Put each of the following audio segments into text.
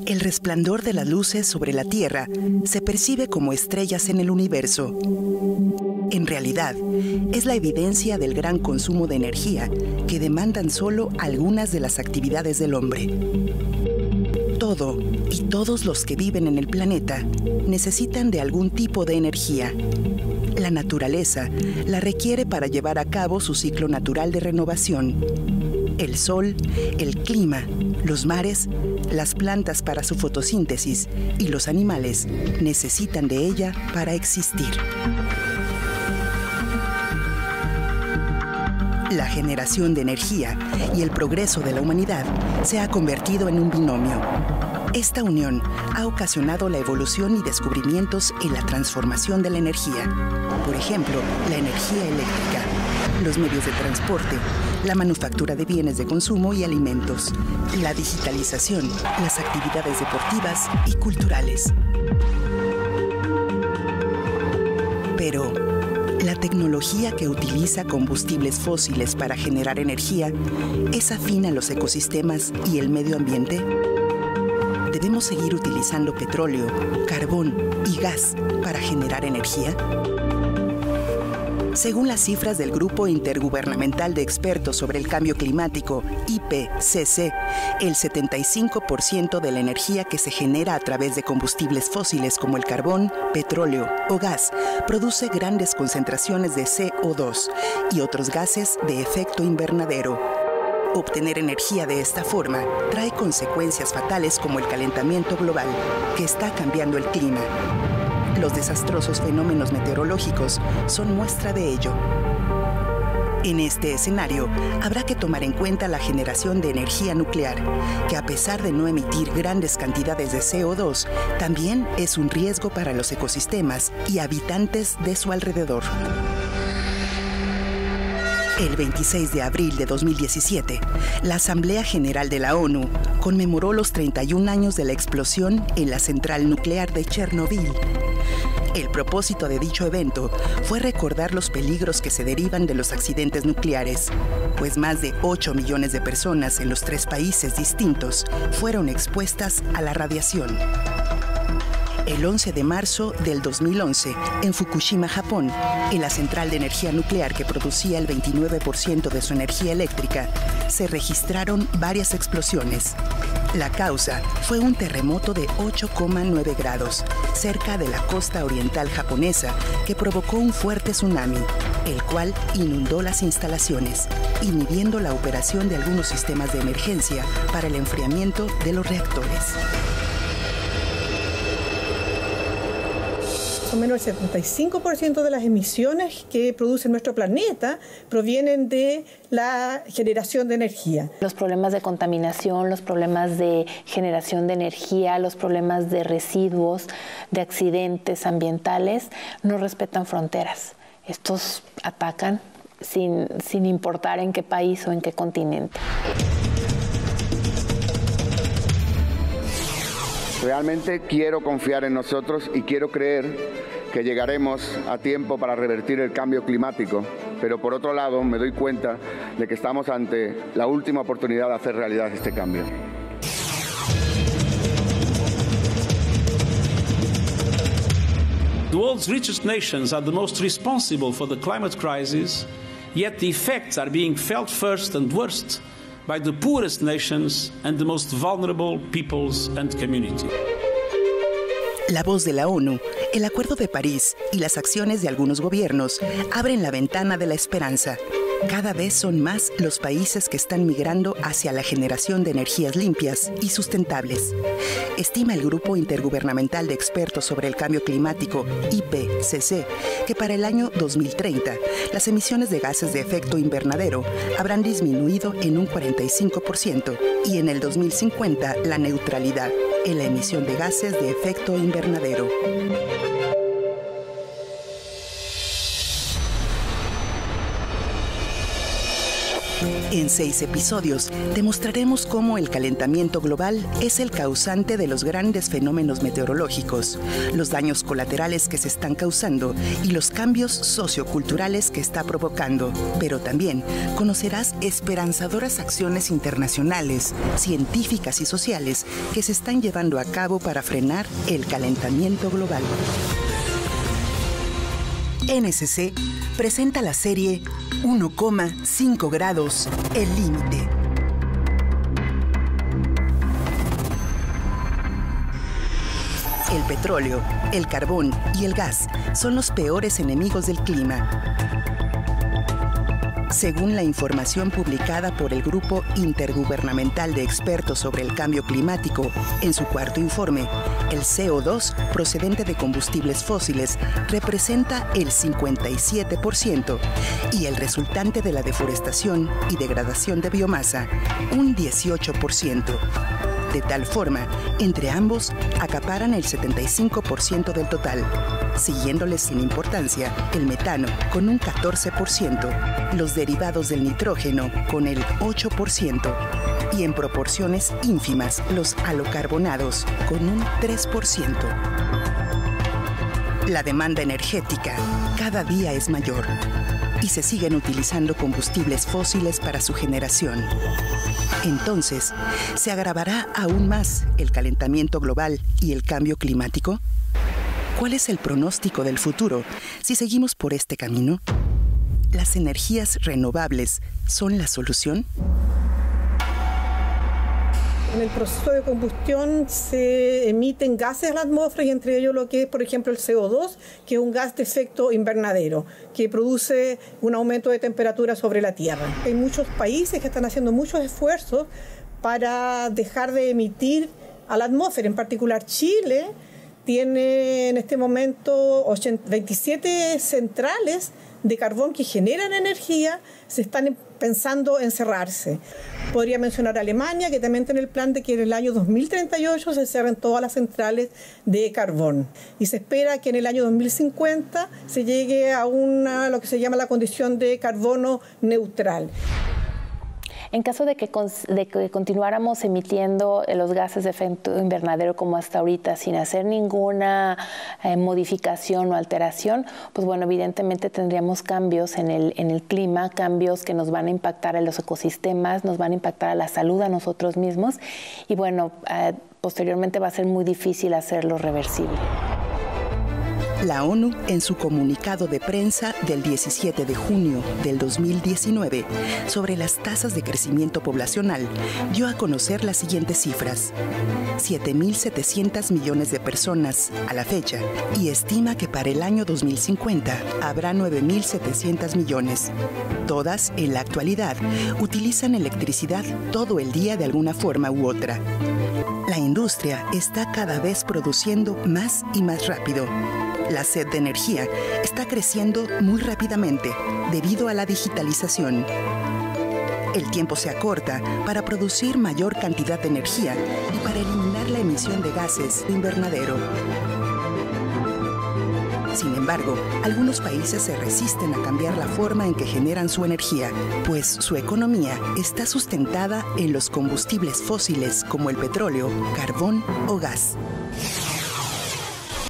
El resplandor de las luces sobre la Tierra se percibe como estrellas en el universo. En realidad, es la evidencia del gran consumo de energía que demandan solo algunas de las actividades del hombre. Todo y todos los que viven en el planeta necesitan de algún tipo de energía. La naturaleza la requiere para llevar a cabo su ciclo natural de renovación. El sol, el clima, los mares, las plantas para su fotosíntesis y los animales necesitan de ella para existir. La generación de energía y el progreso de la humanidad se ha convertido en un binomio. Esta unión ha ocasionado la evolución y descubrimientos en la transformación de la energía. Por ejemplo, la energía eléctrica, los medios de transporte, la manufactura de bienes de consumo y alimentos, la digitalización, las actividades deportivas y culturales. Pero, ¿la tecnología que utiliza combustibles fósiles para generar energía es afín a los ecosistemas y el medio ambiente? ¿Debemos seguir utilizando petróleo, carbón y gas para generar energía? Según las cifras del Grupo Intergubernamental de Expertos sobre el Cambio Climático, IPCC, el 75% de la energía que se genera a través de combustibles fósiles como el carbón, petróleo o gas produce grandes concentraciones de CO2 y otros gases de efecto invernadero. Obtener energía de esta forma trae consecuencias fatales como el calentamiento global, que está cambiando el clima. Los desastrosos fenómenos meteorológicos son muestra de ello. En este escenario, habrá que tomar en cuenta la generación de energía nuclear, que a pesar de no emitir grandes cantidades de CO2, también es un riesgo para los ecosistemas y habitantes de su alrededor. El 26 de abril de 2017, la Asamblea General de la ONU conmemoró los 31 años de la explosión en la central nuclear de Chernobyl. El propósito de dicho evento fue recordar los peligros que se derivan de los accidentes nucleares, pues más de 8 millones de personas en los 3 países distintos fueron expuestas a la radiación. El 11 de marzo del 2011, en Fukushima, Japón, en la central de energía nuclear que producía el 29% de su energía eléctrica, se registraron varias explosiones. La causa fue un terremoto de 8,9 grados cerca de la costa oriental japonesa que provocó un fuerte tsunami, el cual inundó las instalaciones, inhibiendo la operación de algunos sistemas de emergencia para el enfriamiento de los reactores. Más o menos el 75% de las emisiones que produce nuestro planeta provienen de la generación de energía. Los problemas de contaminación, los problemas de generación de energía, los problemas de residuos, de accidentes ambientales, no respetan fronteras. Estos atacan sin importar en qué país o en qué continente. Realmente quiero confiar en nosotros y quiero creer que llegaremos a tiempo para revertir el cambio climático, pero por otro lado me doy cuenta de que estamos ante la última oportunidad de hacer realidad este cambio. The world's richest nations are the most responsible for the climate crisis, yet the effects are being felt first and worst by the poorest nations and the most vulnerable peoples and communities. La voz de la ONU, el Acuerdo de París y las acciones de algunos gobiernos abren la ventana de la esperanza. Cada vez son más los países que están migrando hacia la generación de energías limpias y sustentables. Estima el Grupo Intergubernamental de Expertos sobre el Cambio Climático, IPCC, que para el año 2030 las emisiones de gases de efecto invernadero habrán disminuido en un 45% y en el 2050 la neutralidad en la emisión de gases de efecto invernadero. En 6 episodios demostraremos cómo el calentamiento global es el causante de los grandes fenómenos meteorológicos, los daños colaterales que se están causando y los cambios socioculturales que está provocando. Pero también conocerás esperanzadoras acciones internacionales, científicas y sociales que se están llevando a cabo para frenar el calentamiento global. NSC presenta la serie 1,5 grados, el límite. El petróleo, el carbón y el gas son los peores enemigos del clima. Según la información publicada por el Grupo Intergubernamental de Expertos sobre el Cambio Climático en su 4º informe, el CO2 procedente de combustibles fósiles representa el 57% y el resultante de la deforestación y degradación de biomasa, un 18%. De tal forma, entre ambos acaparan el 75% del total, siguiéndoles sin importancia el metano con un 14%, los derivados del nitrógeno con el 8% y en proporciones ínfimas los halocarbonados con un 3%. La demanda energética cada día es mayor y se siguen utilizando combustibles fósiles para su generación. Entonces, ¿se agravará aún más el calentamiento global y el cambio climático? ¿Cuál es el pronóstico del futuro si seguimos por este camino? ¿Las energías renovables son la solución? En el proceso de combustión se emiten gases a la atmósfera y entre ellos lo que es, por ejemplo, el CO2, que es un gas de efecto invernadero, que produce un aumento de temperatura sobre la Tierra. Hay muchos países que están haciendo muchos esfuerzos para dejar de emitir a la atmósfera. En particular, Chile tiene en este momento 27 centrales de carbón que generan energía, se están pensando en cerrarse. Podría mencionar a Alemania, que también tiene el plan de que en el año 2038 se cierren todas las centrales de carbón. Y se espera que en el año 2050 se llegue a lo que se llama la condición de carbono neutral. En caso de que continuáramos emitiendo los gases de efecto invernadero como hasta ahorita, sin hacer ninguna modificación o alteración, pues bueno, evidentemente tendríamos cambios en el clima, cambios que nos van a impactar en los ecosistemas, nos van a impactar a la salud a nosotros mismos y bueno, posteriormente va a ser muy difícil hacerlo reversible. La ONU, en su comunicado de prensa del 17 de junio del 2019 sobre las tasas de crecimiento poblacional, dio a conocer las siguientes cifras: 7.700 millones de personas a la fecha y estima que para el año 2050 habrá 9.700 millones. Todas, en la actualidad, utilizan electricidad todo el día de alguna forma u otra. La industria está cada vez produciendo más y más rápido. La sed de energía está creciendo muy rápidamente debido a la digitalización. El tiempo se acorta para producir mayor cantidad de energía y para eliminar la emisión de gases de invernadero. Sin embargo, algunos países se resisten a cambiar la forma en que generan su energía, pues su economía está sustentada en los combustibles fósiles como el petróleo, carbón o gas.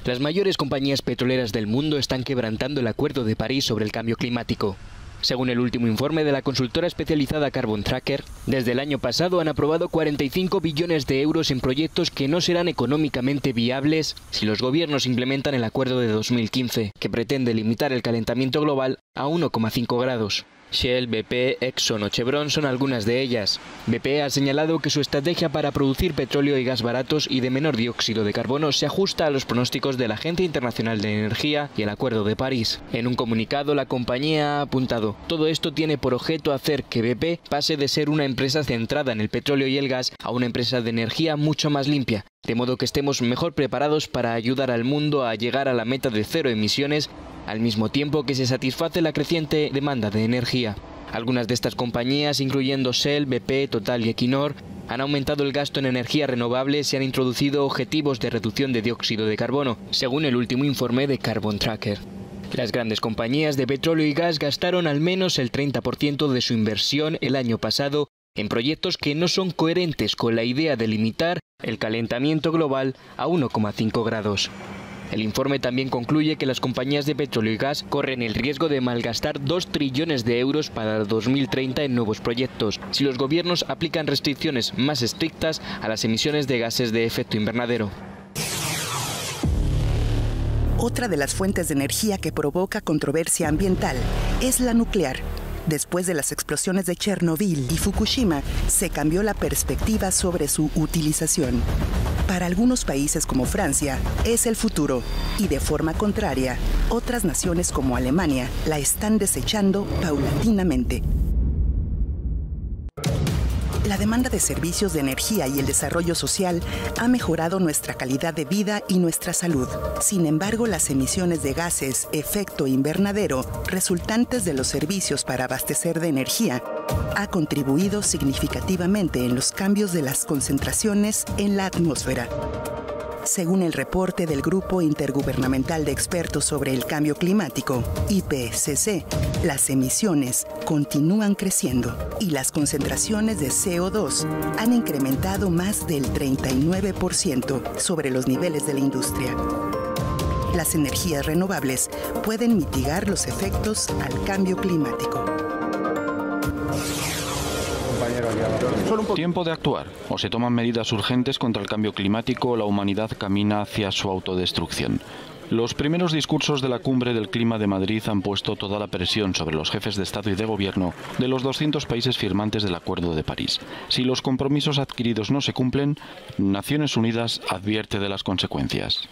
Las mayores compañías petroleras del mundo están quebrantando el Acuerdo de París sobre el cambio climático. Según el último informe de la consultora especializada Carbon Tracker, desde el año pasado han aprobado 45 billones de euros en proyectos que no serán económicamente viables si los gobiernos implementan el acuerdo de 2015, que pretende limitar el calentamiento global a 1,5 grados. Shell, BP, Exxon o Chevron son algunas de ellas. BP ha señalado que su estrategia para producir petróleo y gas baratos y de menor dióxido de carbono se ajusta a los pronósticos de la Agencia Internacional de Energía y el Acuerdo de París. En un comunicado, la compañía ha apuntado: todo esto tiene por objeto hacer que BP pase de ser una empresa centrada en el petróleo y el gas a una empresa de energía mucho más limpia, de modo que estemos mejor preparados para ayudar al mundo a llegar a la meta de 0 emisiones, al mismo tiempo que se satisface la creciente demanda de energía. Algunas de estas compañías, incluyendo Shell, BP, Total y Equinor, han aumentado el gasto en energías renovables y han introducido objetivos de reducción de dióxido de carbono, según el último informe de Carbon Tracker. Las grandes compañías de petróleo y gas gastaron al menos el 30% de su inversión el año pasado en proyectos que no son coherentes con la idea de limitar el calentamiento global a 1,5 grados. El informe también concluye que las compañías de petróleo y gas corren el riesgo de malgastar 2 trillones de euros para 2030 en nuevos proyectos, si los gobiernos aplican restricciones más estrictas a las emisiones de gases de efecto invernadero. Otra de las fuentes de energía que provoca controversia ambiental es la nuclear. Después de las explosiones de Chernobyl y Fukushima, se cambió la perspectiva sobre su utilización. Para algunos países como Francia, es el futuro, y de forma contraria, otras naciones como Alemania la están desechando paulatinamente. La demanda de servicios de energía y el desarrollo social ha mejorado nuestra calidad de vida y nuestra salud. Sin embargo, las emisiones de gases efecto invernadero resultantes de los servicios para abastecer de energía ha contribuido significativamente en los cambios de las concentraciones en la atmósfera. Según el reporte del Grupo Intergubernamental de Expertos sobre el Cambio Climático, IPCC, las emisiones continúan creciendo y las concentraciones de CO2 han incrementado más del 39% sobre los niveles de la industria. Las energías renovables pueden mitigar los efectos al cambio climático. Tiempo de actuar. O se toman medidas urgentes contra el cambio climático o la humanidad camina hacia su autodestrucción. Los primeros discursos de la Cumbre del Clima de Madrid han puesto toda la presión sobre los jefes de Estado y de Gobierno de los 200 países firmantes del Acuerdo de París. Si los compromisos adquiridos no se cumplen, Naciones Unidas advierte de las consecuencias.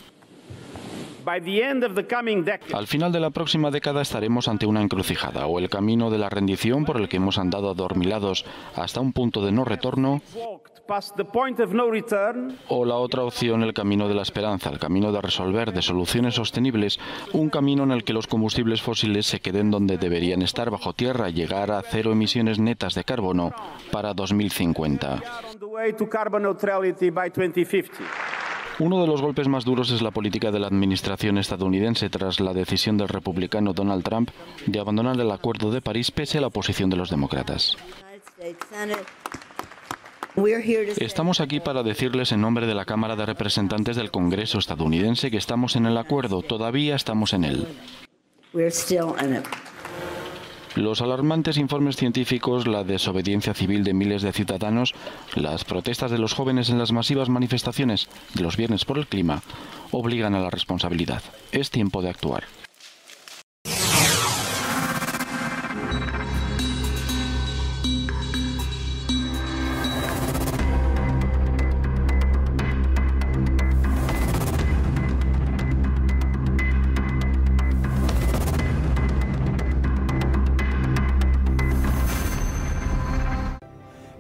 Al final de la próxima década estaremos ante una encrucijada, o el camino de la rendición por el que hemos andado adormilados hasta un punto de no retorno, o la otra opción, el camino de la esperanza, el camino de resolver, de soluciones sostenibles, un camino en el que los combustibles fósiles se queden donde deberían estar, bajo tierra, y llegar a 0 emisiones netas de carbono para 2050. Uno de los golpes más duros es la política de la administración estadounidense tras la decisión del republicano Donald Trump de abandonar el Acuerdo de París pese a la oposición de los demócratas. Estamos aquí para decirles en nombre de la Cámara de Representantes del Congreso estadounidense que estamos en el acuerdo, todavía estamos en él. Los alarmantes informes científicos, la desobediencia civil de miles de ciudadanos, las protestas de los jóvenes en las masivas manifestaciones de los viernes por el clima, obligan a la responsabilidad. Es tiempo de actuar.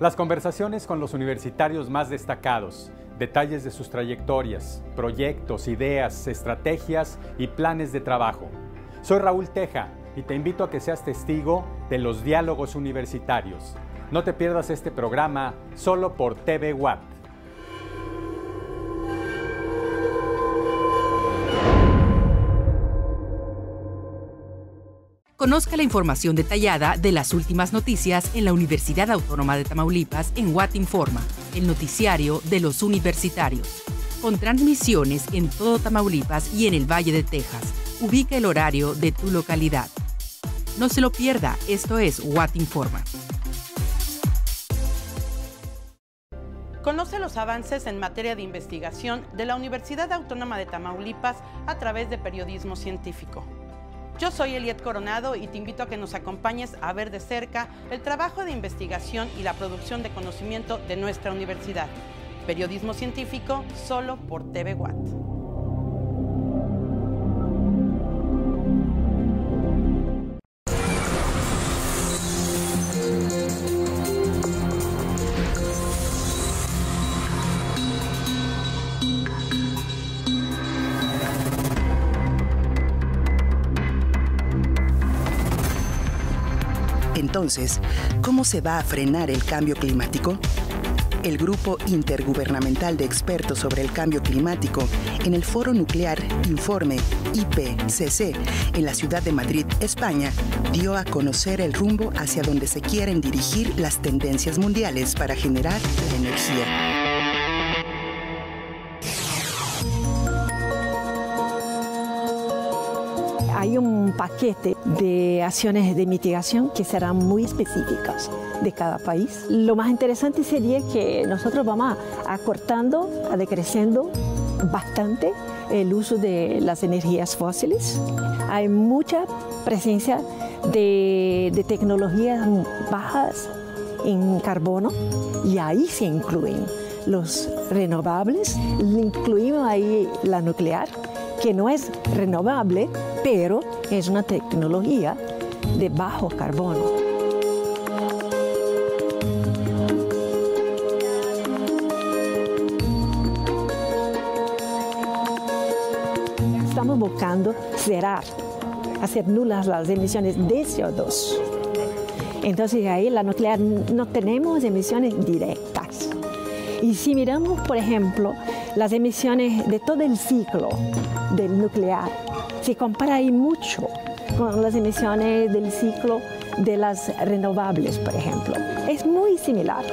Las conversaciones con los universitarios más destacados, detalles de sus trayectorias, proyectos, ideas, estrategias y planes de trabajo. Soy Raúl Teja y te invito a que seas testigo de los diálogos universitarios. No te pierdas este programa solo por TV Watt. Conozca la información detallada de las últimas noticias en la Universidad Autónoma de Tamaulipas en Watt Informa, el noticiario de los universitarios. Con transmisiones en todo Tamaulipas y en el Valle de Texas. Ubica el horario de tu localidad. No se lo pierda, esto es Watt Informa. Conoce los avances en materia de investigación de la Universidad Autónoma de Tamaulipas a través de periodismo científico. Yo soy Eliet Coronado y te invito a que nos acompañes a ver de cerca el trabajo de investigación y la producción de conocimiento de nuestra universidad. Periodismo científico solo por TV Watt. Entonces, ¿cómo se va a frenar el cambio climático? El Grupo Intergubernamental de Expertos sobre el Cambio Climático en el Foro Nuclear Informe IPCC en la ciudad de Madrid, España, dio a conocer el rumbo hacia donde se quieren dirigir las tendencias mundiales para generar la energía. Hay un paquete de acciones de mitigación que serán muy específicas de cada país. Lo más interesante sería que nosotros vamos acortando, decreciendo bastante el uso de las energías fósiles. Hay mucha presencia de tecnologías bajas en carbono y ahí se incluyen los renovables, incluimos ahí la nuclear, que no es renovable, pero es una tecnología de bajo carbono. Estamos buscando hacer nulas las emisiones de CO2. Entonces ahí la nuclear no tenemos emisiones directas. Y si miramos, por ejemplo, las emisiones de todo el ciclo del nuclear, se compara ahí mucho con las emisiones del ciclo de las renovables, por ejemplo. Es muy similar.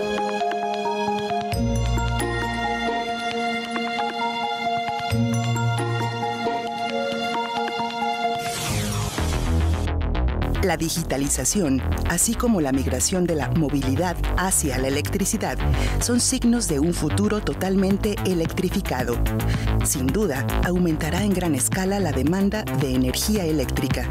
La digitalización, así como la migración de la movilidad hacia la electricidad, son signos de un futuro totalmente electrificado. Sin duda, aumentará en gran escala la demanda de energía eléctrica.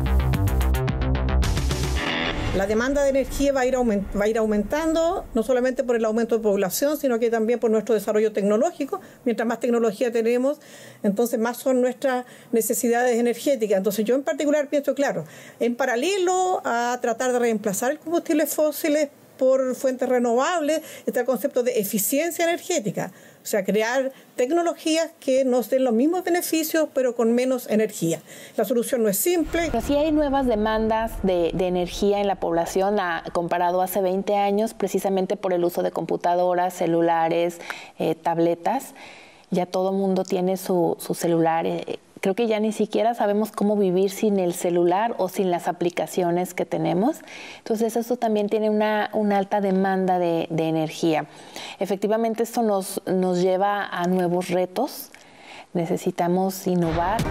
La demanda de energía va a ir aumentando, no solamente por el aumento de población, sino que también por nuestro desarrollo tecnológico. Mientras más tecnología tenemos, entonces más son nuestras necesidades energéticas. Entonces yo en particular pienso, claro, en paralelo a tratar de reemplazar el combustible fósiles por fuentes renovables, está el concepto de eficiencia energética. O sea, crear tecnologías que nos den los mismos beneficios, pero con menos energía. La solución no es simple. Pero sí hay nuevas demandas de energía en la población comparado a hace 20 años, precisamente por el uso de computadoras, celulares, tabletas. Ya todo el mundo tiene su celular. Creo que ya ni siquiera sabemos cómo vivir sin el celular o sin las aplicaciones que tenemos. Entonces, esto también tiene una alta demanda de energía. Efectivamente, esto nos lleva a nuevos retos. Necesitamos innovar.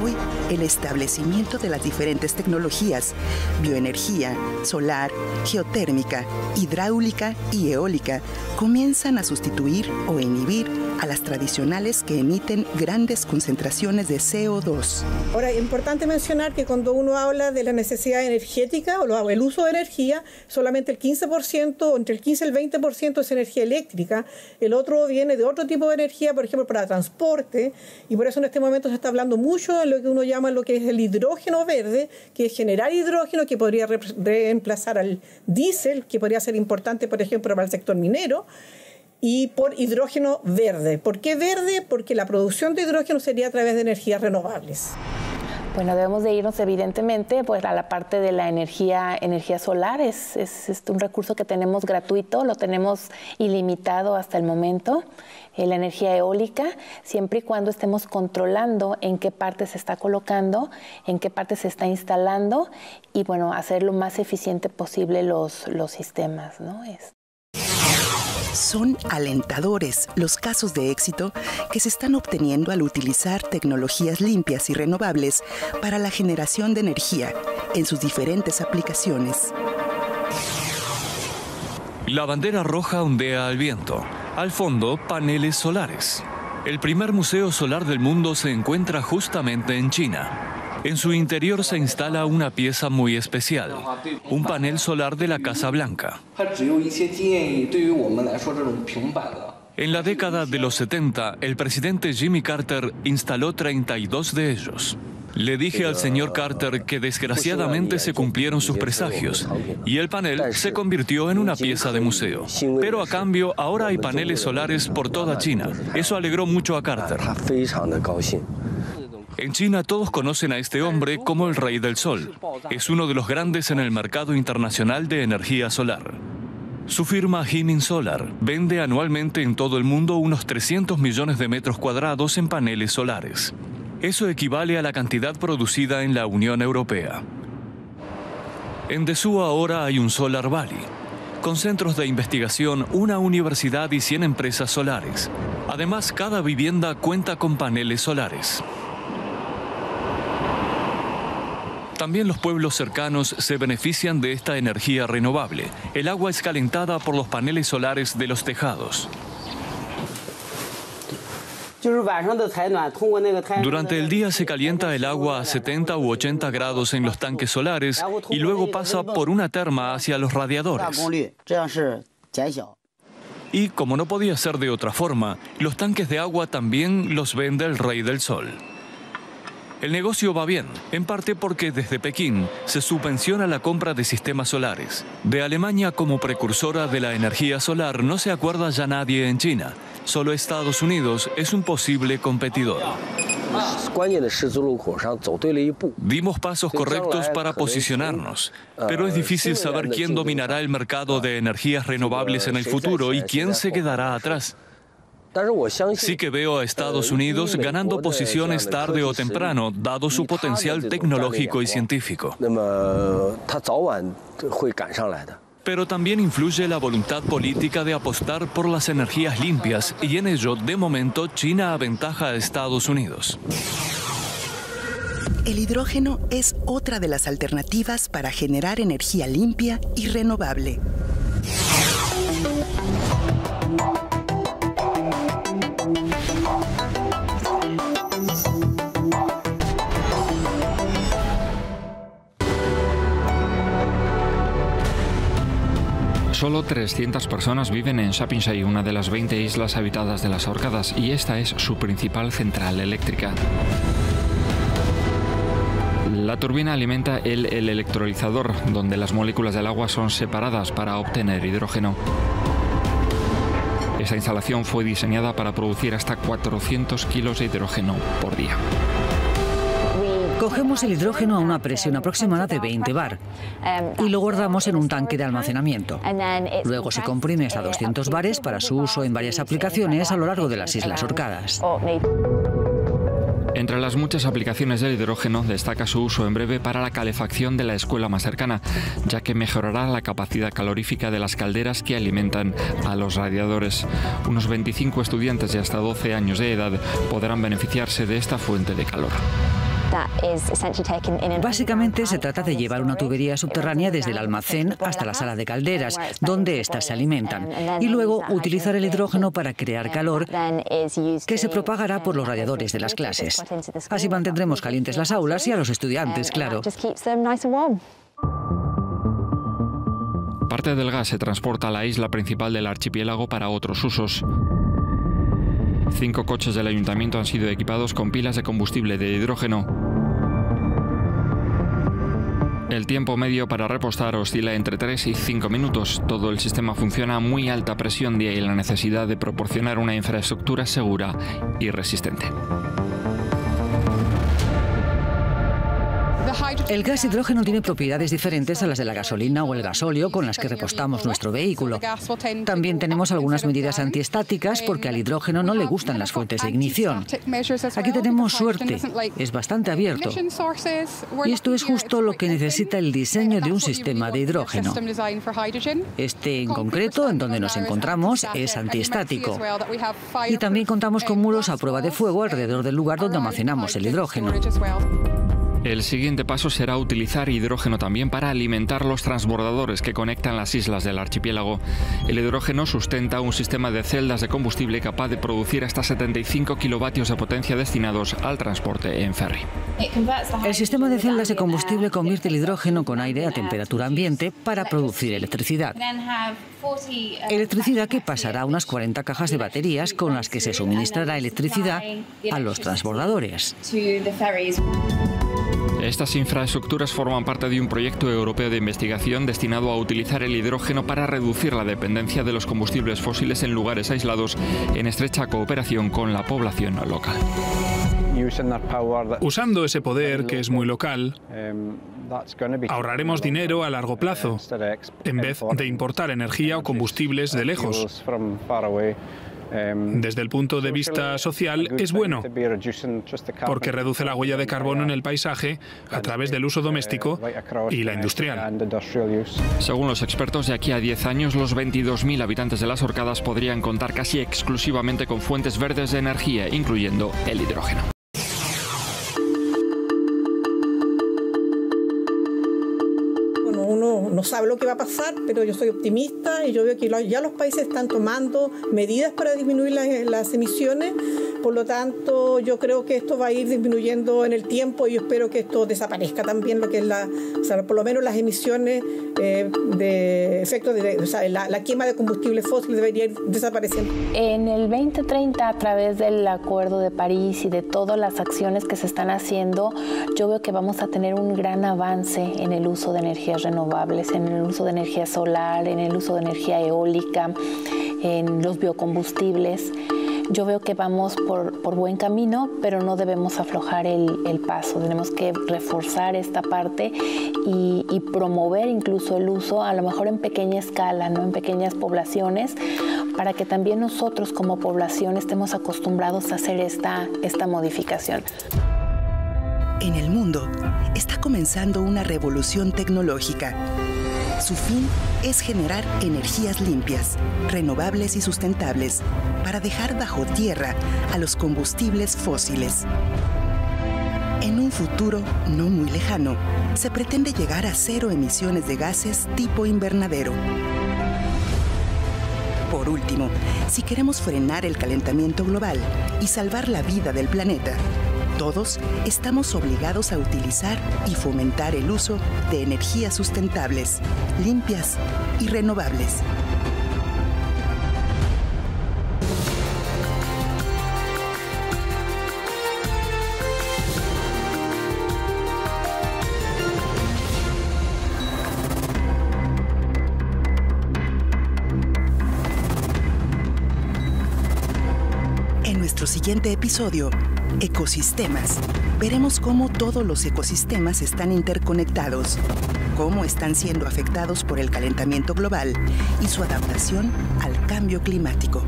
Hoy, el establecimiento de las diferentes tecnologías, bioenergía, solar, geotérmica, hidráulica y eólica, comienzan a sustituir o inhibir a las tradicionales que emiten grandes concentraciones de CO2. Ahora, es importante mencionar que cuando uno habla de la necesidad energética o el uso de energía, solamente el 15%, entre el 15 y el 20% es energía eléctrica. El otro viene de otro tipo de energía, por ejemplo, para transporte, y por eso en este momento se está hablando mucho de lo que uno llama lo que es el hidrógeno verde, que es generar hidrógeno que podría reemplazar al diésel, que podría ser importante, por ejemplo, para el sector minero, y por hidrógeno verde. ¿Por qué verde? Porque la producción de hidrógeno sería a través de energías renovables. Bueno, debemos de irnos evidentemente pues, a la parte de la energía solar. Es un recurso que tenemos gratuito, lo tenemos ilimitado hasta el momento. La energía eólica, siempre y cuando estemos controlando en qué parte se está colocando, en qué parte se está instalando y bueno, hacer lo más eficiente posible los sistemas, ¿no? Son alentadores los casos de éxito que se están obteniendo al utilizar tecnologías limpias y renovables para la generación de energía en sus diferentes aplicaciones. La bandera roja ondea al viento. Al fondo, paneles solares. El primer museo solar del mundo se encuentra justamente en China. En su interior se instala una pieza muy especial, un panel solar de la Casa Blanca. En la década de los 70, el presidente Jimmy Carter instaló 32 de ellos. Le dije al señor Carter que desgraciadamente se cumplieron sus presagios y el panel se convirtió en una pieza de museo. Pero a cambio, ahora hay paneles solares por toda China. Eso alegró mucho a Carter. En China todos conocen a este hombre como el Rey del Sol. Es uno de los grandes en el mercado internacional de energía solar. Su firma Hemin Solar vende anualmente en todo el mundo unos 300 millones de metros cuadrados en paneles solares. Eso equivale a la cantidad producida en la Unión Europea. En Dessú ahora hay un Solar Valley, con centros de investigación, una universidad y 100 empresas solares. Además, cada vivienda cuenta con paneles solares. También los pueblos cercanos se benefician de esta energía renovable. El agua es calentada por los paneles solares de los tejados. Durante el día se calienta el agua a 70 u 80 grados en los tanques solares y luego pasa por una terma hacia los radiadores. Y como no podía ser de otra forma, los tanques de agua también los vende el Rey del Sol. El negocio va bien, en parte porque desde Pekín se subvenciona la compra de sistemas solares. De Alemania como precursora de la energía solar no se acuerda ya nadie en China. Solo Estados Unidos es un posible competidor. Dimos pasos correctos para posicionarnos, pero es difícil saber quién dominará el mercado de energías renovables en el futuro y quién se quedará atrás. Sí que veo a Estados Unidos ganando posiciones tarde o temprano, dado su potencial tecnológico y científico. Pero también influye la voluntad política de apostar por las energías limpias y en ello, de momento, China aventaja a Estados Unidos. El hidrógeno es otra de las alternativas para generar energía limpia y renovable. Solo 300 personas viven en Sapinshai, una de las 20 islas habitadas de las Orcadas, y esta es su principal central eléctrica. La turbina alimenta el electrolizador, donde las moléculas del agua son separadas para obtener hidrógeno. Esta instalación fue diseñada para producir hasta 400 kilos de hidrógeno por día. Cogemos el hidrógeno a una presión aproximada de 20 bar y lo guardamos en un tanque de almacenamiento. Luego se comprime hasta 200 bares para su uso en varias aplicaciones a lo largo de las Islas Orcadas. Entre las muchas aplicaciones del hidrógeno destaca su uso en breve para la calefacción de la escuela más cercana, ya que mejorará la capacidad calorífica de las calderas que alimentan a los radiadores. Unos 25 estudiantes de hasta 12 años de edad podrán beneficiarse de esta fuente de calor. Básicamente se trata de llevar una tubería subterránea desde el almacén hasta la sala de calderas, donde éstas se alimentan, y luego utilizar el hidrógeno para crear calor que se propagará por los radiadores de las clases. Así mantendremos calientes las aulas y a los estudiantes, claro. Parte del gas se transporta a la isla principal del archipiélago para otros usos. 5 coches del ayuntamiento han sido equipados con pilas de combustible de hidrógeno. El tiempo medio para repostar oscila entre 3 y 5 minutos. Todo el sistema funciona a muy alta presión, de ahí la necesidad de proporcionar una infraestructura segura y resistente. El gas hidrógeno tiene propiedades diferentes a las de la gasolina o el gasóleo con las que repostamos nuestro vehículo. También tenemos algunas medidas antiestáticas porque al hidrógeno no le gustan las fuentes de ignición. Aquí tenemos suerte, es bastante abierto. Y esto es justo lo que necesita el diseño de un sistema de hidrógeno. Este en concreto, en donde nos encontramos, es antiestático. Y también contamos con muros a prueba de fuego alrededor del lugar donde almacenamos el hidrógeno. El siguiente paso será utilizar hidrógeno también para alimentar los transbordadores que conectan las islas del archipiélago. El hidrógeno sustenta un sistema de celdas de combustible capaz de producir hasta 75 kilovatios de potencia destinados al transporte en ferry. El sistema de celdas de combustible convierte el hidrógeno con aire a temperatura ambiente para producir electricidad. Electricidad que pasará a unas 40 cajas de baterías con las que se suministrará electricidad a los transbordadores. Estas infraestructuras forman parte de un proyecto europeo de investigación destinado a utilizar el hidrógeno para reducir la dependencia de los combustibles fósiles en lugares aislados, en estrecha cooperación con la población local. Usando ese poder, que es muy local, Ahorraremos dinero a largo plazo, en vez de importar energía o combustibles de lejos. Desde el punto de vista social es bueno, porque reduce la huella de carbono en el paisaje a través del uso doméstico y la industrial. Según los expertos, de aquí a 10 años, los 22.000 habitantes de las Orcadas podrían contar casi exclusivamente con fuentes verdes de energía, incluyendo el hidrógeno. Uno no sabe lo que va a pasar, pero yo soy optimista y yo veo que ya los países están tomando medidas para disminuir las emisiones. Por lo tanto, yo creo que esto va a ir disminuyendo en el tiempo y yo espero que esto desaparezca también, lo que es por lo menos las emisiones de efectos la quema de combustibles fósiles debería ir desapareciendo. En el 2030, a través del Acuerdo de París y de todas las acciones que se están haciendo, yo veo que vamos a tener un gran avance en el uso de energías renovables, en el uso de energía solar, en el uso de energía eólica, en los biocombustibles. Yo veo que vamos por buen camino, pero no debemos aflojar el paso. Tenemos que reforzar esta parte y promover incluso el uso, a lo mejor en pequeña escala, ¿no? En pequeñas poblaciones, para que también nosotros como población estemos acostumbrados a hacer esta modificación. En el mundo está comenzando una revolución tecnológica. Su fin es generar energías limpias, renovables y sustentables para dejar bajo tierra a los combustibles fósiles. En un futuro no muy lejano, se pretende llegar a 0 emisiones de gases tipo invernadero. Por último, si queremos frenar el calentamiento global y salvar la vida del planeta, todos estamos obligados a utilizar y fomentar el uso de energías sustentables, limpias y renovables. En nuestro siguiente episodio, Ecosistemas, veremos cómo todos los ecosistemas están interconectados, cómo están siendo afectados por el calentamiento global y su adaptación al cambio climático.